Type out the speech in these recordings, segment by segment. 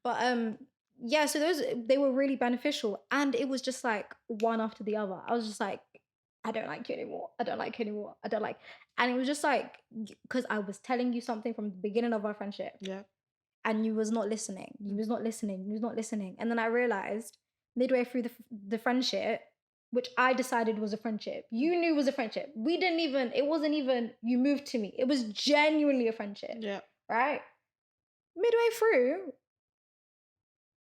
But yeah, so they were really beneficial, and it was just like one after the other. I was just like, I don't like you anymore. I don't like you anymore. I don't like, and it was just like because I was telling you something from the beginning of our friendship, and you was not listening. You was not listening. You was not listening, and then I realized midway through the friendship, which I decided was a friendship, you knew was a friendship. We didn't even. It wasn't even you moved to me. It was genuinely a friendship. Yeah. Right. Midway through,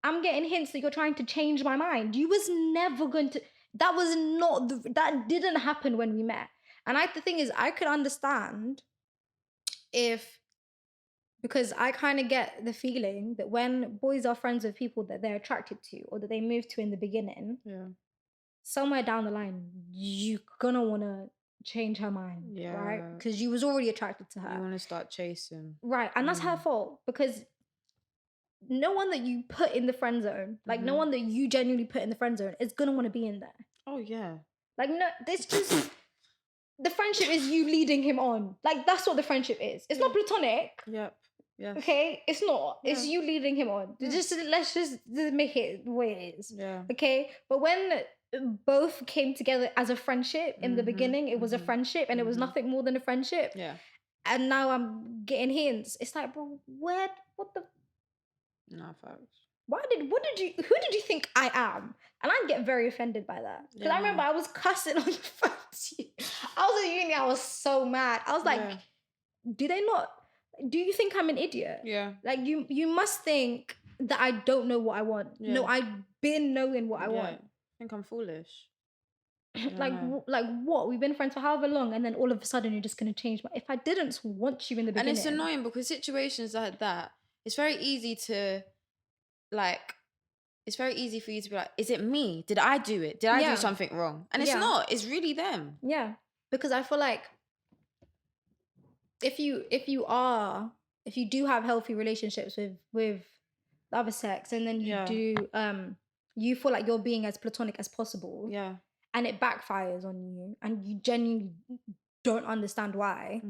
I'm getting hints that you're trying to change my mind. You was never going to. That was not. That didn't happen when we met. And the thing is, I could understand if, because I kind of get the feeling that when boys are friends with people that they're attracted to or that they move to in the beginning, somewhere down the line, you're gonna want to change her mind, right? Because you was already attracted to her. You want to start chasing. Right. And that's her fault, because no one that you put in the friend zone, like no one that you genuinely put in the friend zone is gonna want to be in there. Oh yeah. Like no, this just the friendship is you leading him on. Like that's what the friendship is. It's not platonic. Yep. Yes. Okay, it's not. Yeah. It's you leading him on. Yeah. Let's just make it the way it is. Yeah. Okay, but when both came together as a friendship in the beginning, it was a friendship, and it was nothing more than a friendship. Yeah. And now I'm getting hints. It's like, bro, what the? No facts. Who did you think I am? And I get very offended by that. Because I remember I was cussing on the phone to you. I was at uni, I was so mad. I was like, do you think I'm an idiot? Yeah. Like you must think that I don't know what I want. Yeah. No, I've been knowing what I want. I think I'm foolish. like what? We've been friends for however long, and then all of a sudden you're just gonna change. If I didn't want you in the beginning. And it's annoying because situations like that, it's very easy to it's very easy for you to be like, is it me? Did I do it? Did I do something wrong? And it's not. It's really them. Yeah. Because I feel like if you do have healthy relationships with the other sex, and then you feel like you're being as platonic as possible. Yeah. And it backfires on you, and you genuinely don't understand why.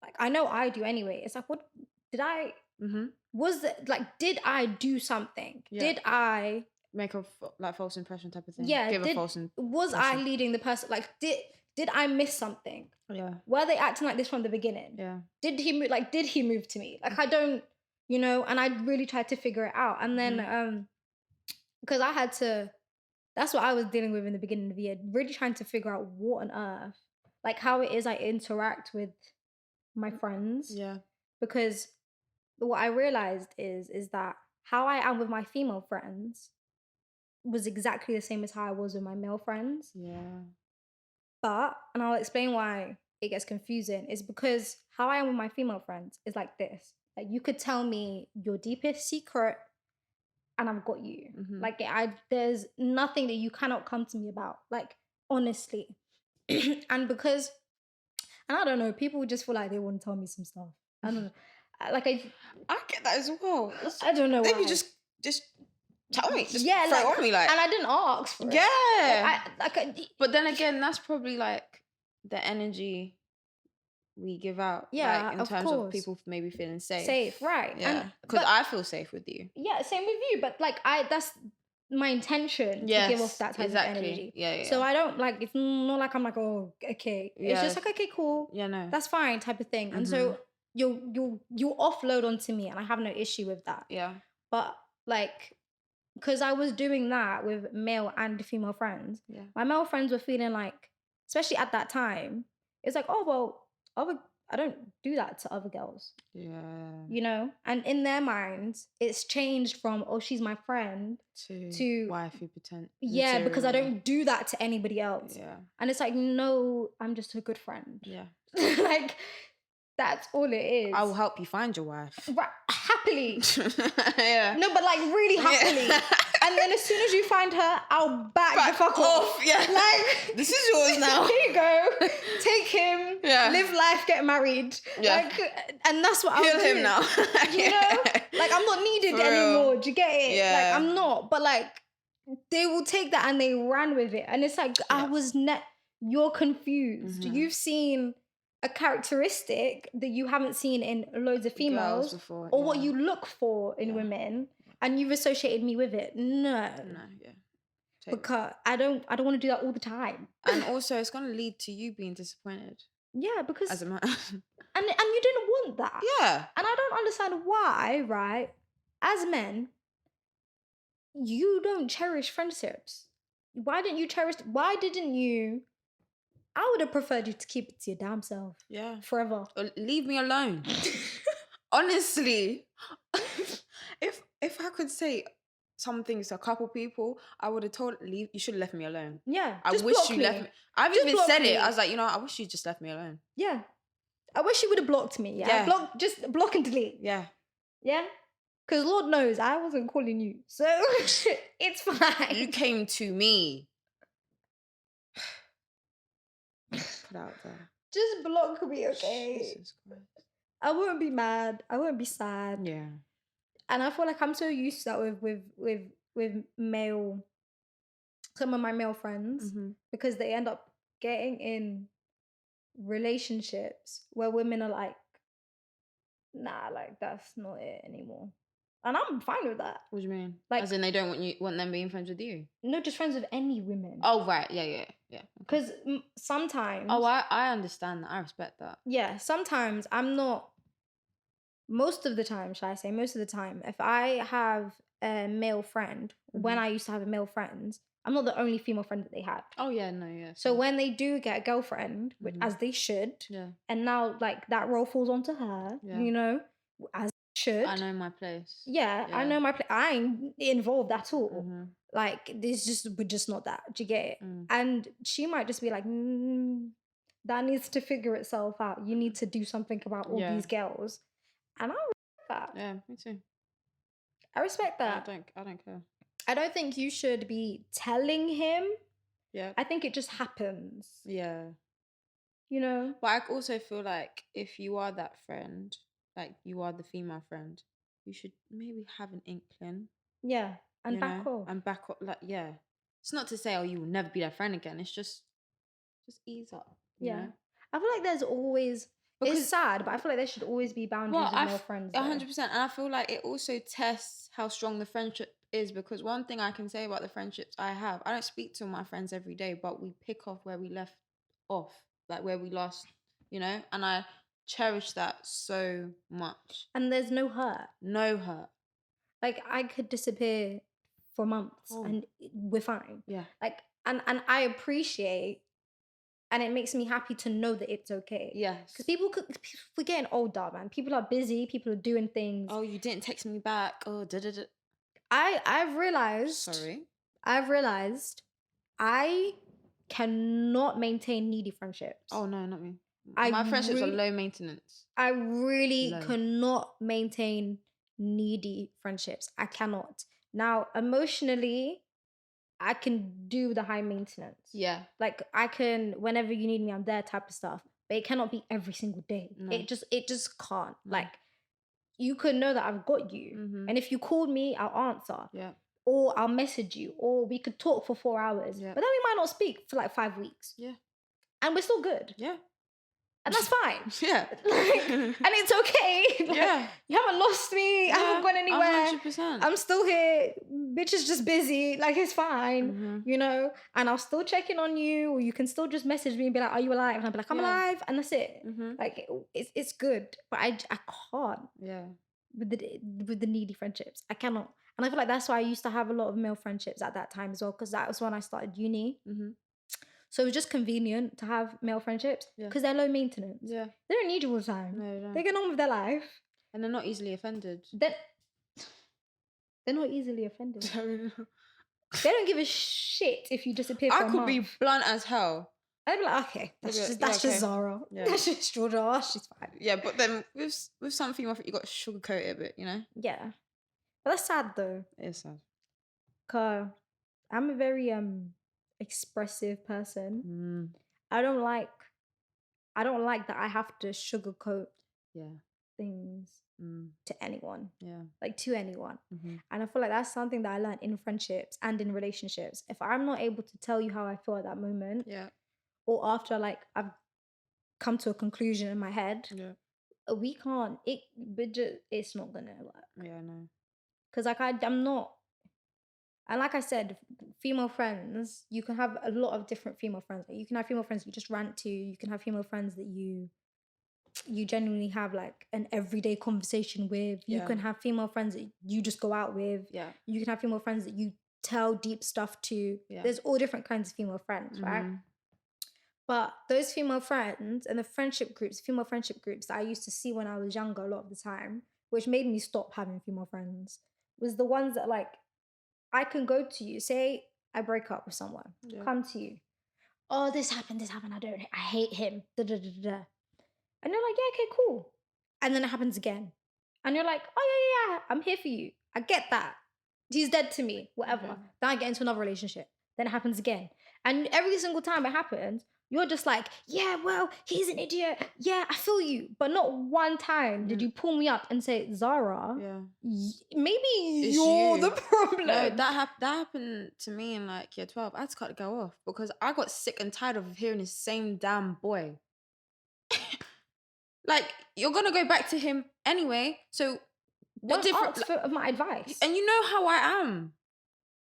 Like I know I do anyway. It's like, what did I? Was it like? Did I do something? Yeah. Did I make a false impression type of thing? Yeah. Give a false impression. Was I leading the person? Like, did I miss something? Yeah. Were they acting like this from the beginning? Yeah. Did he move to me? Like I don't, And I really tried to figure it out, and then because I had to. That's what I was dealing with in the beginning of the year. Really trying to figure out what on earth, like how it is I interact with my friends. Yeah. Because what I realized is that how I am with my female friends was exactly the same as how I was with my male friends. Yeah. But, and I'll explain why it gets confusing, is because how I am with my female friends is like this. Like you could tell me your deepest secret and I've got you. Like there's nothing that you cannot come to me about. Like honestly. and I don't know, people just feel like they want to tell me some stuff. I don't know. Like I get that as well. I don't know. Maybe just tell me. Just throw it on me, like. And I didn't ask for it. Yeah. But then again, that's probably like the energy we give out. Yeah, like, in terms of people maybe feeling safe. Safe, right? Yeah. Because I feel safe with you. Yeah, same with you. But like that's my intention to give off that type of energy. Yeah. So I don't like. It's not like I'm like, oh, okay. It's just like, okay, cool. Yeah, no. That's fine, type of thing. And so you offload onto me, and I have no issue with that. Yeah. But like, because I was doing that with male and female friends. Yeah. My male friends were feeling like, especially at that time, it's like, oh well, I don't do that to other girls. Yeah. And in their minds, it's changed from, oh, she's my friend to wifey pretend. Yeah, material. Because I don't do that to anybody else. Yeah. And it's like, no, I'm just a good friend. Yeah. Like, that's all it is. I will help you find your wife. Right, happily. Yeah. No, but like really happily. Yeah. And then as soon as you find her, I'll back the fuck off. Yeah. Like, this is yours now. Here you go. Take him. Yeah. Live life, get married. Yeah. Like, and that's what I'm doing. Heal him now. Like I'm not needed anymore. Do you get it? Yeah. Like I'm not. But like they will take that and they ran with it. And it's like, you're confused. You've seen a characteristic that you haven't seen in loads of females before, or what yeah. you look for in women, and you've associated me with it. No, yeah. Totally. Because I don't want to do that all the time. And also, it's going to lead to you being disappointed. Yeah, because as a man. and you didn't want that. Yeah. And I don't understand why, right? As men, you don't cherish friendships. Why didn't you? I would have preferred you to keep it to your damn self. Yeah. Forever. Or leave me alone. Honestly. if I could say some things to a couple people, I would have told you should have left me alone. Yeah. I wish you left me. I've even said it. I was like, I wish you just left me alone. Yeah. I wish you would have blocked me. Yeah. Just block and delete. Yeah. Yeah. Because Lord knows I wasn't calling you. So it's fine. You came to me. Put out there. Just block me, okay? Jesus Christ. I won't be mad. I won't be sad. Yeah. And I feel like I'm so used to that with male, some of my male friends, because they end up getting in relationships where women are like, nah, like that's not it anymore. And I'm fine with that. What do you mean? Like, as in they don't want them being friends with you? No, just friends with any women. Oh, right. Yeah. Because sometimes... Oh, I understand that. I respect that. Yeah, sometimes I'm not... Most of the time, shall I say, most of the time, if I have a male friend, when I used to have a male friend, I'm not the only female friend that they had. Oh, yeah, no, yeah. So when they do get a girlfriend, which, as they should, and now, like, that role falls onto her, as should. I know my place. Yeah, I know my place. I ain't involved at all. Like, we're just not that. Do you get it? And she might just be like, that needs to figure itself out. You need to do something about all these girls. And I respect that. Yeah, me too. I respect that. I don't care. I don't think you should be telling him. Yeah. I think it just happens. Yeah. You know? But I also feel like if you are that friend, like you are the female friend, you should maybe have an inkling. Yeah. And back off. And back up. Like, yeah. It's not to say, you will never be their friend again. It's just ease up. You know? I feel like there's always... Because it's sad, but I feel like there should always be boundaries with male friends. 100%. And I feel like it also tests how strong the friendship is, because one thing I can say about the friendships I have, I don't speak to my friends every day, but we pick off where we left off, like where we lost, and I cherish that so much. And there's no hurt. No hurt. Like, I could disappear for months and we're fine. Yeah. Like, and I appreciate, and it makes me happy to know that it's okay. Yes. Because we're getting older, man. People are busy. People are doing things. Oh, you didn't text me back. Oh, da-da-da. I've realized... Sorry? I've realized I cannot maintain needy friendships. Oh, no, not me. My friendships are low maintenance. I really cannot maintain needy friendships. I cannot. Now, emotionally... I can do the high maintenance. Yeah. Like, I can, whenever you need me, I'm there type of stuff. But it cannot be every single day. No. It just can't. No. Like, you could know that I've got you. And if you called me, I'll answer. Yeah. Or I'll message you. Or we could talk for 4 hours. Yeah. But then we might not speak for like 5 weeks. Yeah. And we're still good. Yeah. And that's fine. Yeah. And it's okay. Like, yeah. You haven't lost me. Yeah, I haven't gone anywhere. 100%. I'm still here. Bitch is just busy. Like, it's fine. And I'll still check in on you. Or you can still just message me and be like, are you alive? And I'll be like, I'm alive. And that's it. Like, it's good. But I can't. Yeah. With the needy friendships. I cannot. And I feel like that's why I used to have a lot of male friendships at that time as well. Because that was when I started uni. So it was just convenient to have male friendships because they're low maintenance. Yeah. They don't need you all the time. No, they don't. They get on with their life. And they're not easily offended. They're not easily offended. They don't give a shit if you disappear for a month. I could be blunt as hell. I'd be like, okay, that's just Zara. Yeah. That's just Georgia. She's fine. Yeah, but then with some female, you got to sugarcoat it a bit, Yeah. But that's sad though. It is sad. Cause I'm a very expressive person. I don't like that I have to sugarcoat things to anyone. Yeah. Like to anyone. And I feel like that's something that I learned in friendships and in relationships. If I'm not able to tell you how I feel at that moment, or after like I've come to a conclusion in my head. Yeah. We can't. It's not gonna work. Yeah, no. Because like I'm not. And like I said, female friends, you can have a lot of different female friends. Like you can have female friends you just rant to. You can have female friends that you genuinely have like an everyday conversation with. You Yeah. can have female friends that you just go out with. Yeah. You can have female friends that you tell deep stuff to. Yeah. There's all different kinds of female friends, right? Mhm. But those female friends and the female friendship groups that I used to see when I was younger a lot of the time, which made me stop having female friends, was the ones that like I can go to you, say I break up with someone, Yeah. come to you. Oh, this happened, I hate him. Da, da, da, da, da. And you're like, yeah, okay, cool. And then it happens again. And you're like, oh, yeah, I'm here for you. I get that. He's dead to me, whatever. Mhm. Then I get into another relationship. Then it happens again. And every single time it happens, you're just like, yeah, well, he's an idiot. Yeah, I feel you. But not one time did you pull me up and say, Zara, Yeah. maybe It's you're you. the problem. No, that happened to me in like year 12. I had to cut the girl off because I got sick and tired of hearing the same damn boy. Like, you're gonna go back to him anyway. So what Don't different? ask for my advice. And you know how I am.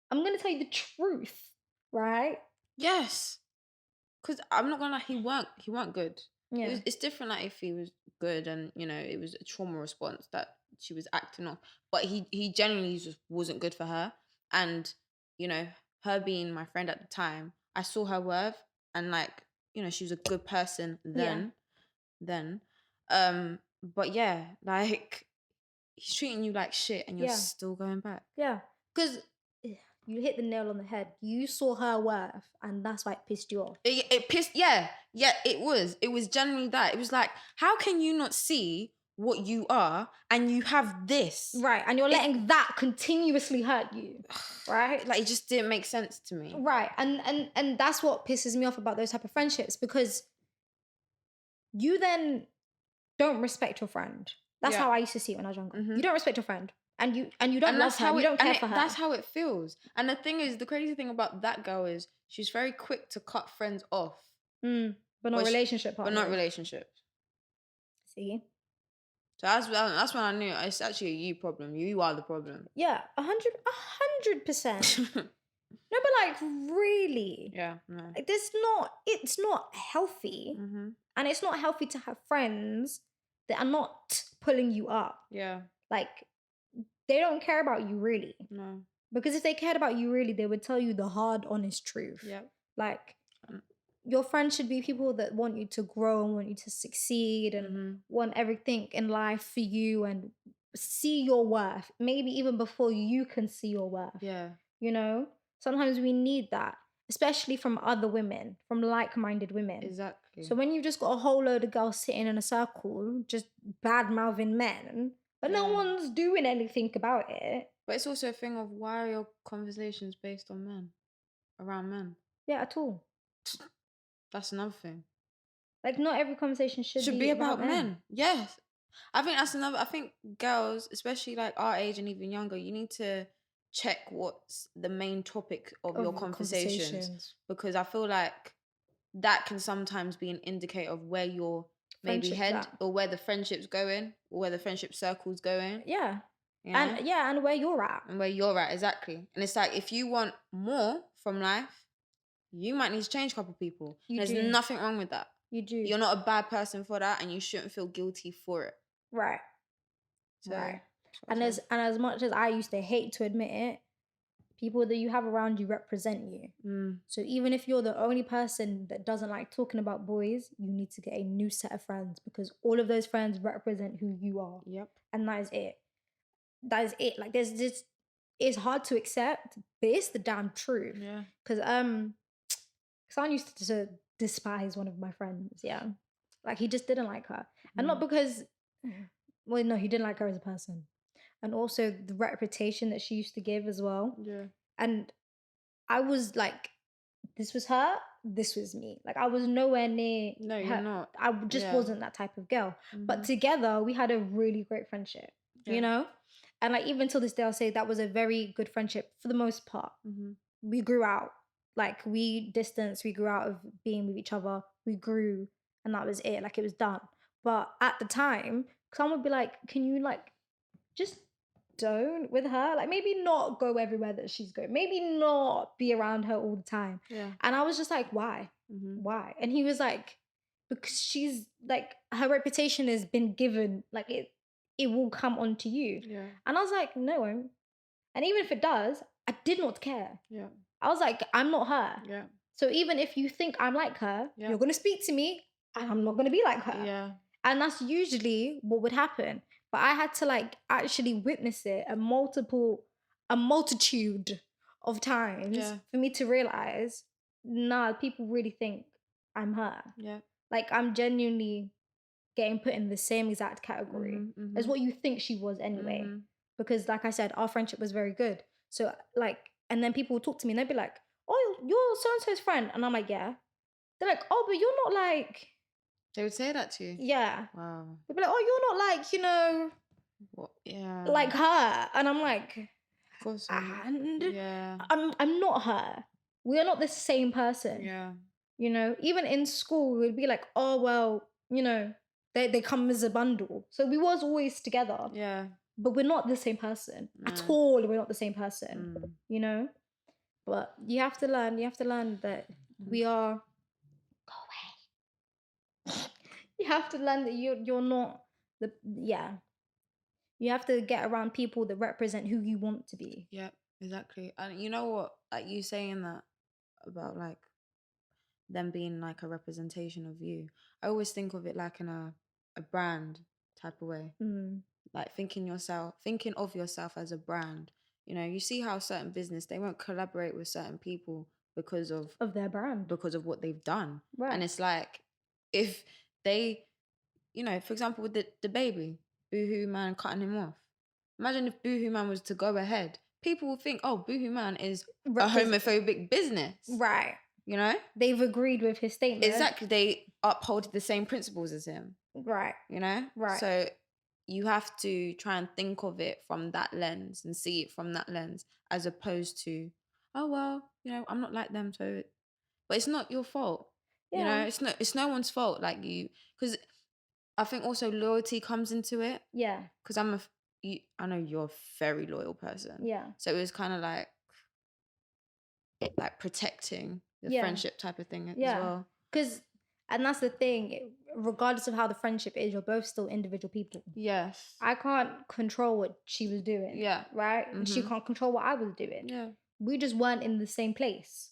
I'm gonna tell you the truth, right? Yes. Cause I'm not gonna lie, he weren't good. Yeah. It's different like if he was good and you know it was a trauma response that she was acting off. But he genuinely just wasn't good for her. And, you know, her being my friend at the time, I saw her worth and like, you know, she was a good person then. But yeah, like he's treating you like shit and you're Yeah. still going back. Yeah. Because you hit the nail on the head. You saw her worth and that's why it pissed you off. It pissed, yeah, it was genuinely that. It was like, how can you not see what you are and you have this? Right. And you're letting that continuously hurt you. Right? Like, it just didn't make sense to me. Right. And that's what pisses me off about those type of friendships, because you then don't respect your friend. That's how I used to see it when I was younger. You don't respect your friend. And you don't love her. You don't care for her. That's how it feels. And the thing is, the crazy thing about that girl is she's very quick to cut friends off. But not relationship partners. But not relationships. See? So that's when I knew it's actually a you problem. You are the problem. Yeah, 100%. No, but like really. Yeah, no. Like, it's not healthy. And it's not healthy to have friends that are not pulling you up. Yeah. Like, they don't care about you really. No. Because if they cared about you really, they would tell you the hard, honest truth. Yeah. Like, your friends should be people that want you to grow and want you to succeed and want everything in life for you and see your worth. Maybe even before you can see your worth. Yeah. You know? Sometimes we need that, especially from other women, from like-minded women. Exactly. So when you've just got a whole load of girls sitting in a circle, just bad-mouthing men, but no one's doing anything about it. But it's also a thing of, why are your conversations based on men? Around men? Yeah, at all. That's another thing. Like, not every conversation should be about men. Yes. I think girls, especially like our age and even younger, you need to check what's the main topic of your conversations. Because I feel like that can sometimes be an indicator of where your maybe head or where the friendship's going or where the friendship circle's going. Yeah. Yeah. And where you're at. And where you're at, exactly. And it's like, if you want more from life, you might need to change a couple people. There's nothing wrong with that. You do. You're not a bad person for that, and you shouldn't feel guilty for it. Right. So, right. And as much as I used to hate to admit it, people that you have around you represent you. So even if you're the only person that doesn't like talking about boys, you need to get a new set of friends, because all of those friends represent who you are. Yep. And that is it. That is it. Like, there's just, it's hard to accept, but it's the damn truth. Yeah. Because I used to despise one of my friends. Yeah. Like, he just didn't like her. And not because, well, no, he didn't like her as a person. And also the reputation that she used to give as well. Yeah. And I was like, this was her, this was me. Like, I was nowhere near No, her. you're not. I just wasn't that type of girl. But together, we had a really great friendship, you know? And like, even till this day, I'll say that was a very good friendship for the most part. We grew out. Like, we distanced, we grew out of being with each other. We grew. and that was it. Like, it was done. But at the time, someone would be like, can you like just don't with her? Like, maybe not go everywhere that she's going. Maybe not be around her all the time. Yeah. And I was just like, why? Why? And he was like, because she's like, her reputation has been given, like it will come onto you. Yeah. And I was like, no, it won't. And even if it does, I did not care. Yeah. I was like, I'm not her. Yeah. So even if you think I'm like her, Yeah. you're gonna speak to me and I'm not gonna be like her. Yeah. And that's usually what would happen. But I had to like actually witness it a multitude of times for me to realize, nah, people really think I'm her. Yeah. Like, I'm genuinely getting put in the same exact category as what you think she was anyway. Because like I said, our friendship was very good. So like, and then people would talk to me and they'd be like, oh, you're so-and-so's friend. And I'm like, yeah. They're like, oh, but you're not like... They would say that to you? Yeah. Wow. They'd be like, oh, you're not like, you know... What? Yeah. Like her. And I'm like... Of course. And... Yeah. I'm not her. We are not the same person. Yeah. You know? Even in school, we'd be like, oh, well, you know, they come as a bundle. So we was always together. Yeah. But we're not the same person. At all, we're not the same person. You know? But you have to learn that we are... Go away. You have to learn that you're not the... Yeah. You have to get around people that represent who you want to be. Yeah, exactly. And you know what? Like, you saying that about like them being like a representation of you. I always think of it like in a brand type of way. Like thinking of yourself as a brand. You know, you see how certain business, they won't collaborate with certain people because of their brand, because of what they've done. Right. And it's like, if they, you know, for example, with the baby, Boohoo Man cutting him off. Imagine if Boohoo Man was to go ahead. People will think, oh, Boohoo Man is a homophobic business. Right. You know? They've agreed with his statement. Exactly. They uphold the same principles as him. Right. You know? Right. So you have to try and think of it from that lens and see it from that lens, as opposed to, oh, well, you know, I'm not like them, so... But it's not your fault. Yeah. You know? It's no one's fault. Like, you... Because I think also loyalty comes into it. Yeah. Because I know you're a very loyal person. Yeah. So it was kind of like protecting the friendship type of thing as well. Because, and that's the thing, regardless of how the friendship is, you're both still individual people. Yes. I can't control what she was doing. Yeah. Right? And she can't control what I was doing. Yeah. We just weren't in the same place.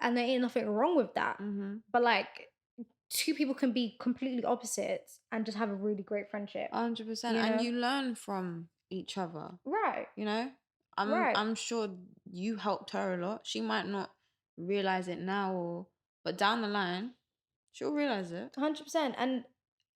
And there ain't nothing wrong with that. But like, two people can be completely opposites and just have a really great friendship. 100%. And you learn from each other. Right. You know? I'm sure you helped her a lot. She might not realize it now, but down the line, she'll realize it. 100%.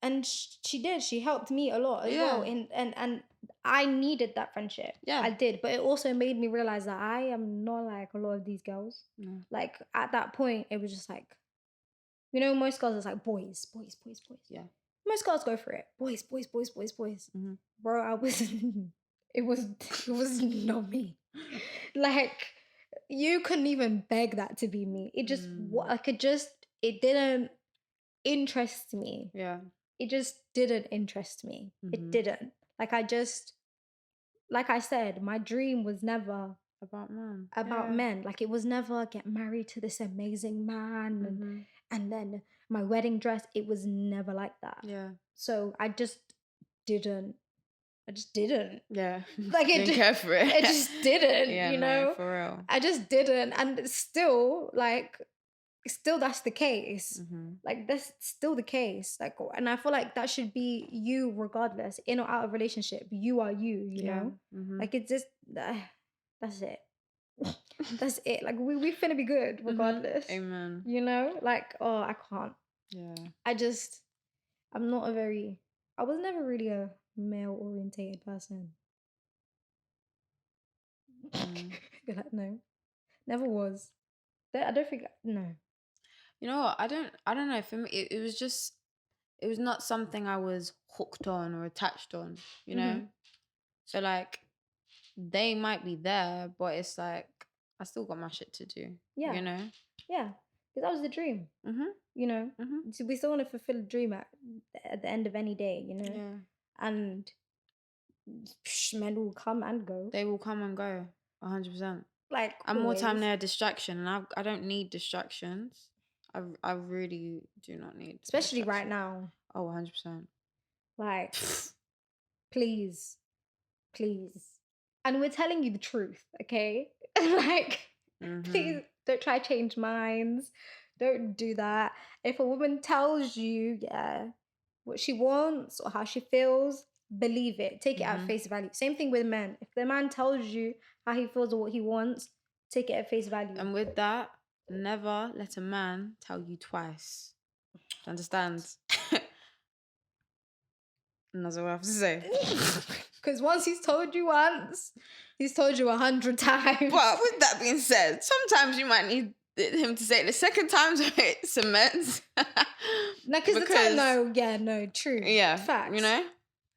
And she did. She helped me a lot as well. And I needed that friendship. Yeah. I did. But it also made me realize that I am not like a lot of these girls. No. Like, at that point, it was just like, you know, most girls, it's like boys. Yeah. Most girls go for it. Boys. Bro, I was... It was not me. Like, you couldn't even beg that to be me. It just, it didn't interest me. Yeah. It just didn't interest me. It didn't. Like, like I said, my dream was never about men. Men. Like, it was never get married to this amazing man and then my wedding dress. It was never like that. Yeah. So I just didn't. Yeah. Like, didn't care for it. It just didn't, yeah, you know? No, for real. I just didn't. And still, that's the case. Like, that's still the case. Like, and I feel like that should be you regardless. In or out of relationship, you are you know? Like, it's just, that's it. That's it. Like, we finna be good regardless. Amen. You know? Like, oh, I can't. Yeah. I was never really a male-orientated person. You're like, no. Never was. I don't think... No. You know what? I don't know. For me, it was just... It was not something I was hooked on or attached on, you know? So, like, they might be there, but it's like, I still got my shit to do. Yeah. You know? Yeah. Because that was the dream, you know. So we still want to fulfill a dream at the end of any day, you know. Yeah. And men will come and go. They will come and go, 100%. Like, and more time always. they're a distraction, and I don't need distractions. I really do not need, especially right now. Oh, 100%. Like, please, and we're telling you the truth, okay? Like, please don't try to change minds. Don't do that. If a woman tells you, what she wants or how she feels, believe it. Take it at face value. Same thing with men. If the man tells you how he feels or what he wants, take it at face value. And with that, never let a man tell you twice. Understand? And that's all I have to say. Because once he's told you once, he's told you 100 times. But with that being said, sometimes you might need him to say it the second time so it cements. No, true. Yeah, facts. You know?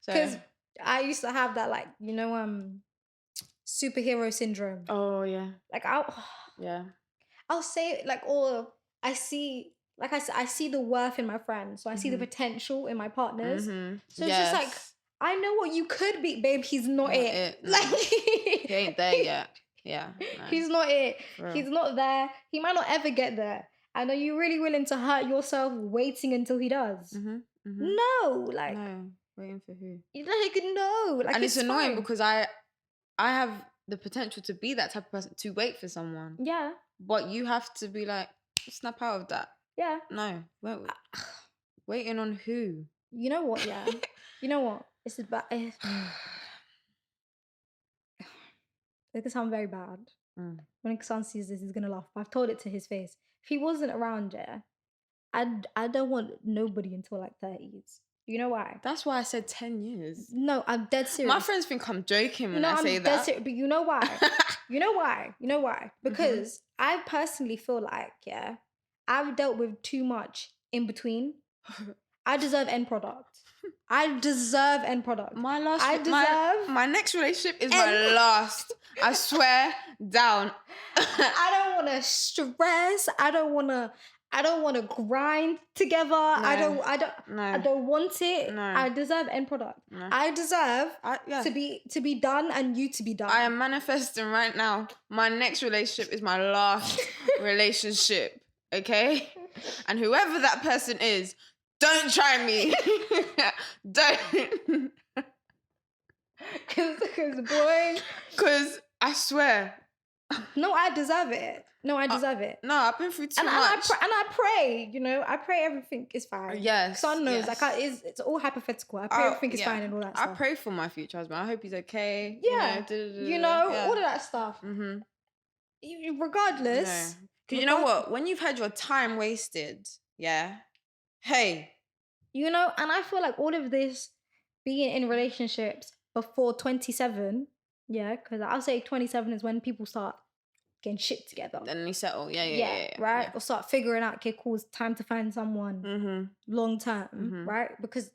Because I used to have that, like, you know, superhero syndrome. Oh, yeah. Like, I'll say, like, or I see, like I said, I see the worth in my friends. So I see the potential in my partners. So it's just like, I know what you could be, babe. He's not it. Like, he ain't there yet. Yeah. No. He's not it. He's not there. He might not ever get there. And are you really willing to hurt yourself waiting until he does? No. Like, no. Waiting for who? Like, no. Like, and it's annoying fine. because I have the potential to be that type of person, to wait for someone. Yeah. But you have to be like, snap out of that. Yeah. No. Waiting on who? You know what, yeah. You know what? It's about... It could sound very bad. When Xan sees this, he's going to laugh. But I've told it to his face. If he wasn't around, I don't want nobody until like 30s. You know why? That's why I said 10 years. No, I'm dead serious. My friends think I'm joking when I say that. Dead serious, but you know why? You know why? Because I personally feel like, I've dealt with too much in between. I deserve end product. I deserve end product. My next relationship is my last. I swear down. I don't want to stress. I don't want to grind together. No. I don't want it. No. I deserve end product. No. I deserve to be done and you to be done. I am manifesting right now. My next relationship is my last relationship. Okay? And whoever that person is, don't try me. Don't. Because I swear. No, I deserve it. No, I've been through too much. And I pray, you know, I pray everything is fine. Yes. Son knows, it's all hypothetical. I pray everything is fine and all that stuff. I pray for my future husband. I hope he's okay. Yeah. All of that stuff. Regardless. Because you know what? When you've had your time wasted, hey. You know, and I feel like all of this being in relationships before 27, because I'll say 27 is when people start getting shit together. Then they settle, right? Yeah. Or start figuring out, okay, cool, it's time to find someone long term, right? Because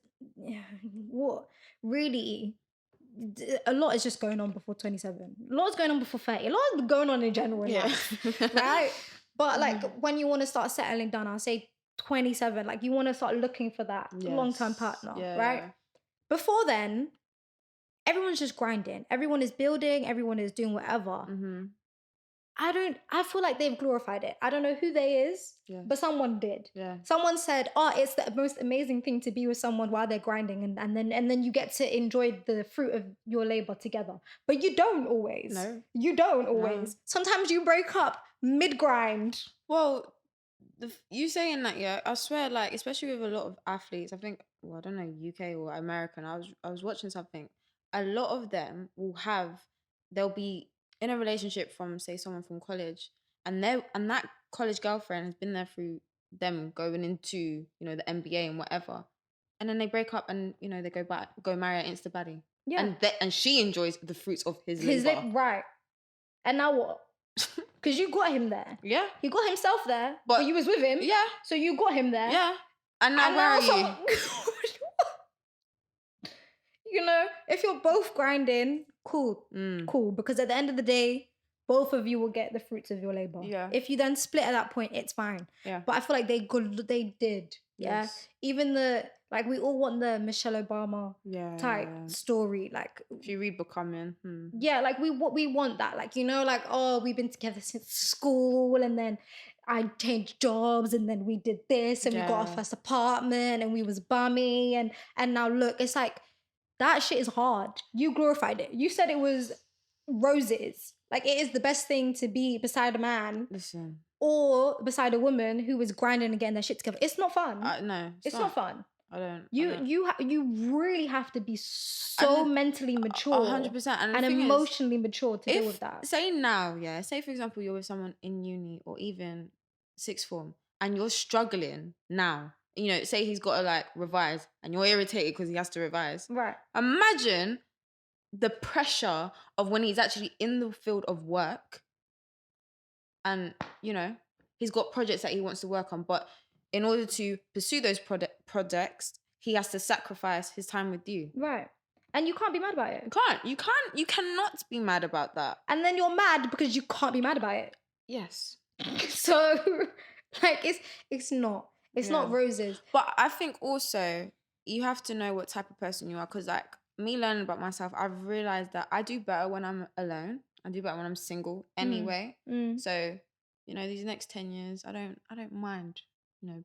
what really, a lot is just going on before 27. A lot is going on before 30. A lot is going on in general in life, right? But like when you want to start settling down, I'll say 27, like you want to start looking for that long-term partner, right? Before then, everyone's just grinding. Everyone is building. Everyone is doing whatever. I feel like they've glorified it. I don't know who they is, but someone did. Yeah. Someone said, it's the most amazing thing to be with someone while they're grinding and then you get to enjoy the fruit of your labor together. But you don't always. No. You don't always. No. Sometimes you break up mid-grind. Well, you saying that, I swear, like, especially with a lot of athletes, I think, I don't know, UK or American, I was watching something. A lot of them they'll be in a relationship from, say, someone from college, and that college girlfriend has been there through them going into, the NBA and whatever, and then they break up and they go marry an insta baddie. Yeah, and she enjoys the fruits of his labor. Right. And now what? Because you got him there. Yeah. He got himself there, but you was with him. Yeah. So you got him there. Yeah. And now where are you? If you're both grinding, cool. Cool. Because at the end of the day, both of you will get the fruits of your labor. Yeah. If you then split at that point, it's fine. Yeah. But I feel like they did. Yeah. Yes. Even we all want the Michelle Obama type story. Like, if you read Becoming. Yeah, like we want that. Like, like, oh, we've been together since school, and then I changed jobs, and then we did this, and we got our first apartment, and we was bummy, and now look, it's like that shit is hard. You glorified it. You said it was roses. Like, it is the best thing to be beside a man. Listen. Or beside a woman who is grinding and getting their shit together. It's not fun. No, it's not fun. I don't. You really have to be so mentally mature, 100%, and emotionally mature to deal with that. Say now, yeah. Say for example, you're with someone in uni or even sixth form, and you're struggling now. Say he's got to like revise, and you're irritated because he has to revise. Right. Imagine the pressure of when he's actually in the field of work, and he's got projects that he wants to work on, but in order to pursue those projects, he has to sacrifice his time with you. Right. And you can't be mad about it. You cannot be mad about that. And then you're mad because you can't be mad about it. Yes. So, like, it's not roses. But I think also you have to know what type of person you are, because like me learning about myself, I've realized that I do better when I'm alone. I do better when I'm single anyway. So, these next 10 years, I don't mind,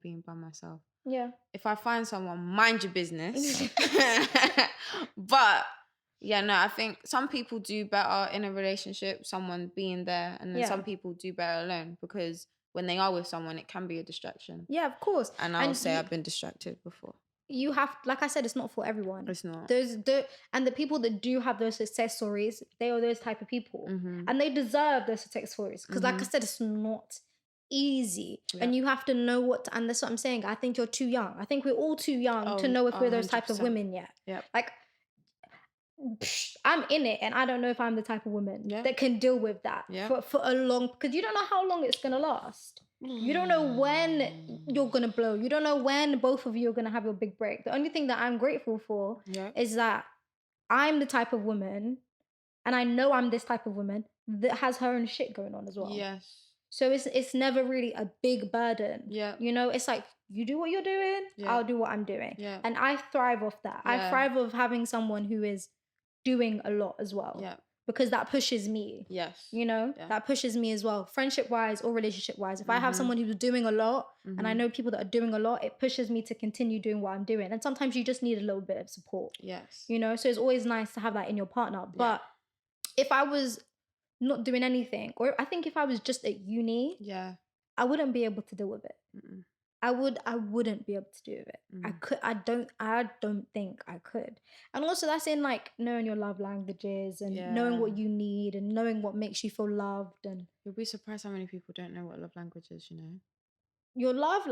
being by myself. Yeah. If I find someone, mind your business. But yeah, no, I think some people do better in a relationship, someone being there, and then some people do better alone, because when they are with someone, it can be a distraction. Yeah, of course. And I'll say I've been distracted before. You have, like I said, it's not for everyone. It's not. And the people that do have those success stories, they are those type of people. And they deserve those success stories. Because like I said, it's not easy. And you have to know and that's what I'm saying. I think you're too young. I think we're all too young to know if we're those 100%. Type of women yet. Yeah. Like, I'm in it, and I don't know if I'm the type of woman that can deal with that for a long, because you don't know how long it's going to last. You don't know when you're going to blow. You don't know when both of you are going to have your big break. The only thing that I'm grateful for is that I'm the type of woman, and I know I'm this type of woman that has her own shit going on as well. Yes. So it's never really a big burden. Yeah. It's like, you do what you're doing, I'll do what I'm doing. Yeah. And I thrive off that. I thrive off having someone who is doing a lot as well. Yeah. Because that pushes me. Yes. That pushes me as well. Friendship wise or relationship wise. If I have someone who's doing a lot, and I know people that are doing a lot, it pushes me to continue doing what I'm doing. And sometimes you just need a little bit of support. Yes. So it's always nice to have that in your partner. But if I was not doing anything, or I think if I was just at uni, I wouldn't be able to deal with it. I wouldn't be able to do it. I don't think I could. And also that's in like knowing your love languages and knowing what you need and knowing what makes you feel loved. And you'll be surprised how many people don't know what love language is, Your love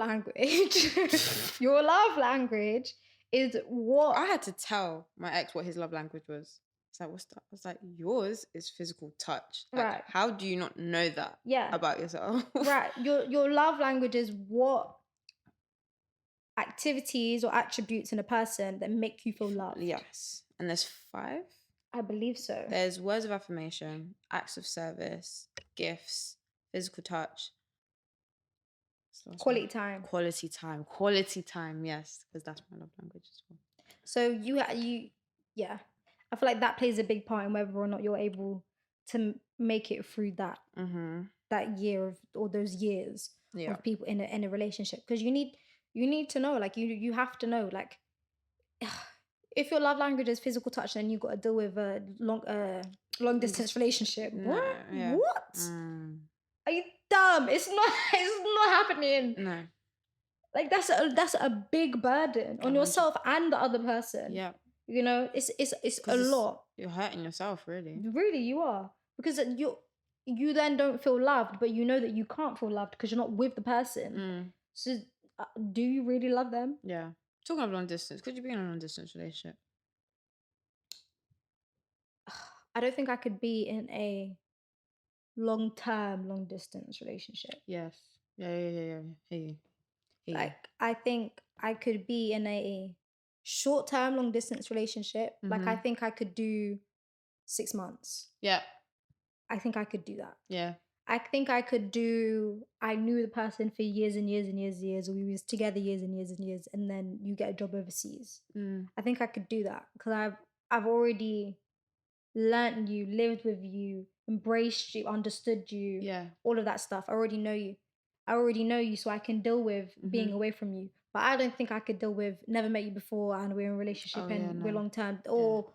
language, is what I had to tell my ex what his love language was. It's like, what's that? I was like, yours is physical touch. Like, right. How do you not know that about yourself? Right. Your love language is what activities or attributes in a person that make you feel loved. Yes. And there's 5? I believe so. There's words of affirmation, acts of service, gifts, physical touch. Quality time. Quality time, yes. Because that's my love language as well. So you I feel like that plays a big part in whether or not you're able to make it through that that year or those years of people in a relationship. Because you need to know, like you have to know, like if your love language is physical touch, then you've got to deal with a long distance relationship. What? Are you dumb? It's not happening. No. Like that's a big burden on yourself and the other person. Yeah. It's a lot. You're hurting yourself, really. Really, you are. Because you then don't feel loved, but you know that you can't feel loved because you're not with the person. So do you really love them? Yeah. Talking of long distance, could you be in a long distance relationship? I don't think I could be in a long-term, long-distance relationship. Yes. Yeah. Hey. Like, I think I could be in a short-term, long-distance relationship. Like, I think I could do 6 months. Yeah. I think I could do that. Yeah. I think I could do. I knew the person for years and years and years and years. We was together years and years and years, and then you get a job overseas. I think I could do that because I've already learnt you, lived with you, embraced you, understood you. Yeah. All of that stuff. I already know you. So I can deal with being away from you. But I don't think I could deal with never met you before and we're in a relationship we're long term, or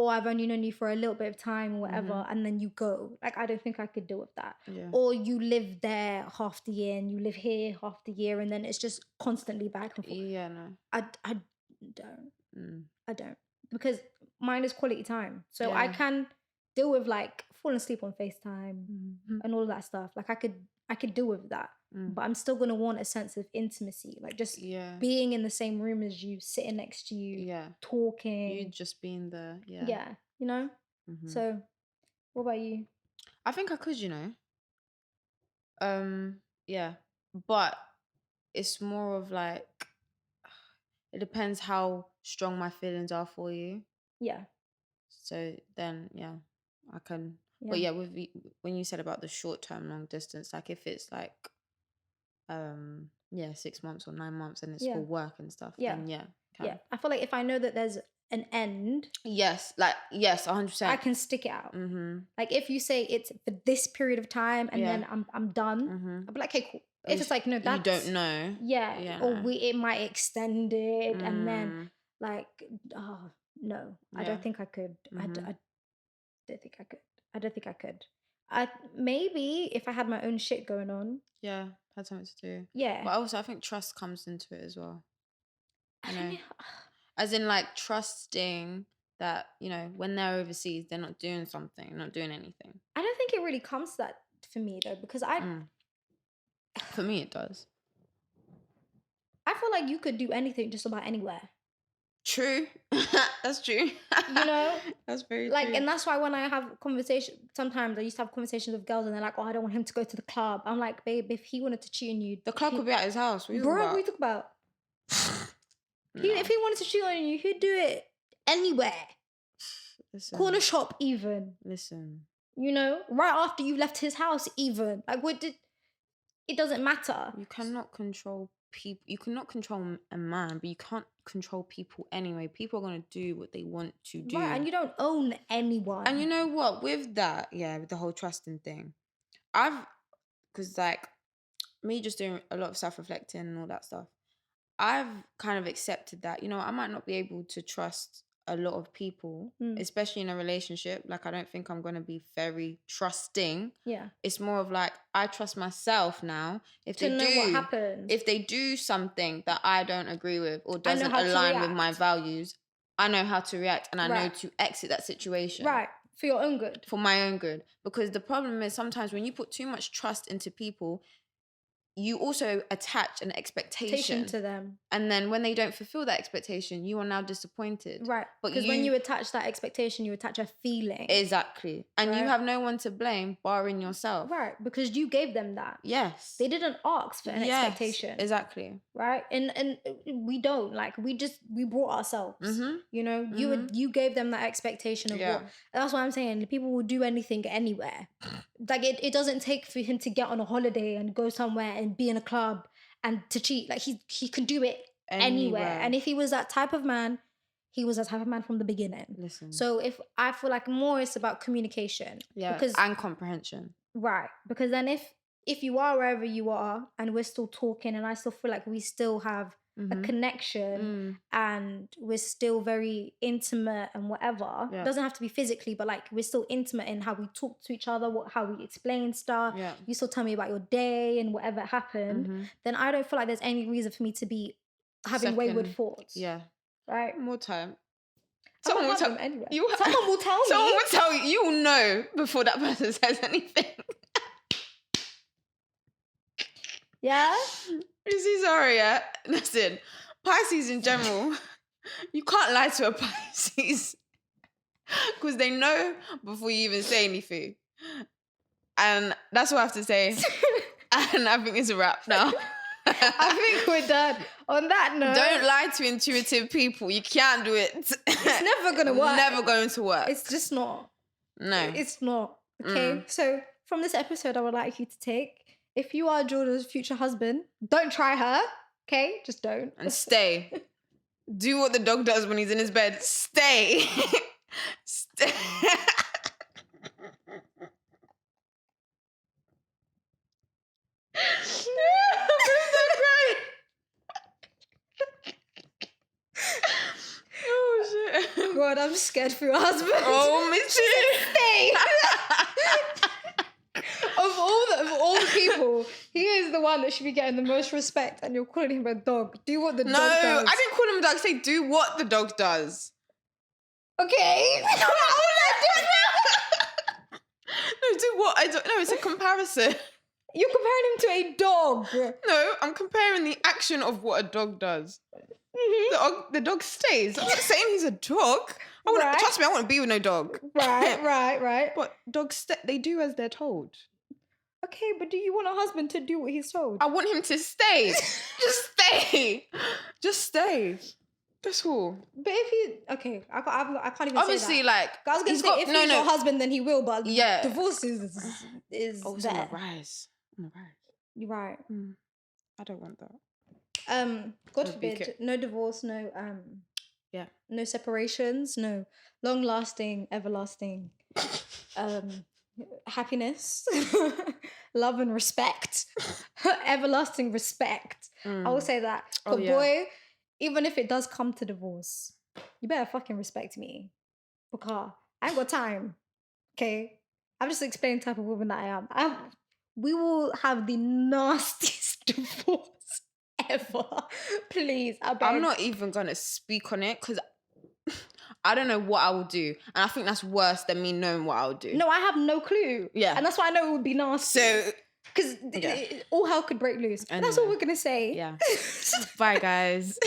I've only known you for a little bit of time or whatever, and then you go. Like, I don't think I could deal with that. Yeah. Or you live there half the year and you live here half the year, and then it's just constantly back and forth. Yeah, no. I don't. I don't. Because mine is quality time. So I can deal with like falling asleep on FaceTime and all of that stuff. Like, I could deal with that. But I'm still gonna want a sense of intimacy, like just being in the same room as you, sitting next to you, talking. You just being there, yeah, you know. So, what about you? I think I could, you know. Yeah, but it's more of like it depends how strong my feelings are for you. Yeah. So then, yeah, I can. Yeah. But yeah, when you said about the short term, long distance, like if it's like 6 months or 9 months and it's for work and stuff, then I feel like if I know that there's an end, 100%, I can stick it out. Like, if you say it's for this period of time and then I'm done, I'll be like, okay, cool. If it's like, no, that's, you don't know, or it might extend it, and then like, oh no, I don't think I could. I don't think I could. I don't think I could. Maybe if I had my own shit going on. Yeah, had something to do. Yeah. But also, I think trust comes into it as well. You know, as in like trusting that, you know, when they're overseas, they're not doing something, not doing anything. I don't think it really comes to that for me though, because for me, it does. I feel like you could do anything just about anywhere. True. That's true. You know? That's very like, true. And that's why when I have conversations, sometimes I used to have conversations with girls and they're like, oh, I don't want him to go to the club. I'm like, babe, if he wanted to cheat on you... The club could be at his house. What are you talking about? No. If he wanted to cheat on you, he'd do it anywhere. Listen. Corner shop even. Listen. You know? Right after you've left his house even. Like, it doesn't matter. You cannot control people. You cannot control a man, but you can't control people anyway. People are going to do what they want to do. Right, and you don't own anyone. And you know what? With that, with the whole trusting thing, because like me just doing a lot of self-reflecting and all that stuff, I've kind of accepted that, you know, I might not be able to trust a lot of people, especially in a relationship. Like, I don't think I'm going to be very trusting. Yeah. It's more of like, I trust myself now. If they do something that I don't agree with or doesn't align with my values, I know how to react, and I know to exit that situation. Right. For your own good. For my own good. Because the problem is sometimes when you put too much trust into people, you also attach an expectation to them. And then when they don't fulfill that expectation, you are now disappointed. Right. Because when you attach that expectation, you attach a feeling. Exactly. And you have no one to blame barring yourself. Right. Because you gave them that. Yes. They didn't ask for an expectation. Exactly. Right. And we don't. Like, we brought ourselves. You know, you gave them that expectation of what. That's what I'm saying. People will do anything anywhere. Like, it doesn't take for him to get on a holiday and go somewhere and be in a club and to cheat. Like, he could do it anywhere. And if he was that type of man, he was that type of man from the beginning. Listen. So if I feel like more it's about communication. Yeah. And comprehension. Right. Because then if you are wherever you are and we're still talking and I still feel like we still have a connection and we're still very intimate and whatever. It doesn't have to be physically, but like we're still intimate in how we talk to each other, how we explain stuff. You still tell me about your day and whatever happened. Then I don't feel like there's any reason for me to be having wayward thoughts. Yeah. Right? More time. Someone will tell anyway. Someone will tell me. Someone will tell you. You will know before that person says anything. Yeah? You see, sorry, yeah? Listen, Pisces in general, you can't lie to a Pisces because they know before you even say anything. And that's what I have to say. And I think it's a wrap now. I think we're done. On that note, don't lie to intuitive people. You can't do it. It's never going to work. Never going to work. It's just not. No. It's not. Okay, so from this episode, I would like you to take, if you are Jordan's future husband, don't try her. Okay, just don't. And stay. Do what the dog does when he's in his bed. Stay. Stay. Oh shit. God, I'm scared for your husband. Oh, Missy. Stay. Of all the people, he is the one that should be getting the most respect, and you're calling him a dog. Do what the dog does. No, I didn't call him a dog. I say do what the dog does. Okay. No, do what I don't. No, it's a comparison. You're comparing him to a dog. No, I'm comparing the action of what a dog does. Mm-hmm. The dog stays. I'm not saying he's a dog. Trust me, I want to be with no dog. Right. But dogs, they do as they're told. Okay, but do you want a husband to do what he's told? I want him to stay. Just stay. Just stay. That's all. But if he... Okay, I can't even Obviously, say that. like... I was going to say, if he's your husband, then he will, but yeah. divorce is it's on there. the rise. On the rise. You're right. I don't want that. God forbid, no divorce, no no separations, no long-lasting, everlasting happiness, love and respect, everlasting respect. I will say that. But boy, even if it does come to divorce, you better fucking respect me, because I ain't got time. Okay, I'm just explaining the type of woman that I am. We will have the nastiest divorce ever. Please, I beg. I'm not even gonna speak on it because I don't know what I will do, and I think that's worse than me knowing what I would do. No, I have no clue. Yeah, and that's why I know it would be nasty. So, because all hell could break loose. That's all we're gonna say. Yeah. Bye, guys.